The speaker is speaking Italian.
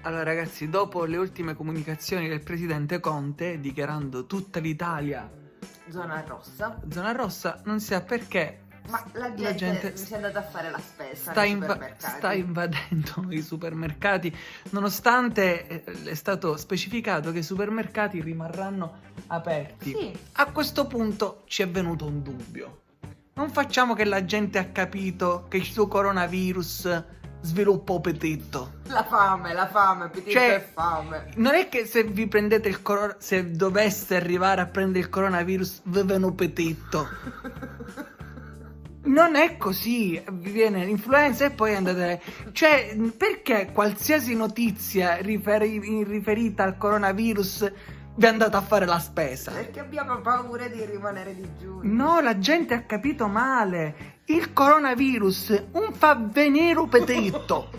Allora ragazzi, dopo le ultime comunicazioni del presidente Conte dichiarando tutta l'Italia Zona rossa. zona rossa, non si sa perché Ma la gente si è andata a fare la spesa nei supermercati. sta invadendo i supermercati, nonostante è stato specificato che i supermercati rimarranno aperti. Sì. A questo punto ci è venuto un dubbio. Non facciamo che la gente ha capito che il suo coronavirus sviluppa appetito. La fame, appetito Cioè, e fame. Non è che se vi prendete il se dovesse arrivare a prendere il coronavirus vi viene un appetito. Non è così, vi viene l'influenza e poi andate... Cioè, perché qualsiasi notizia riferita al coronavirus vi andate a fare la spesa? Perché abbiamo paura di rimanere digiuni. No, la gente ha capito male. Il coronavirus non fa venire appetito.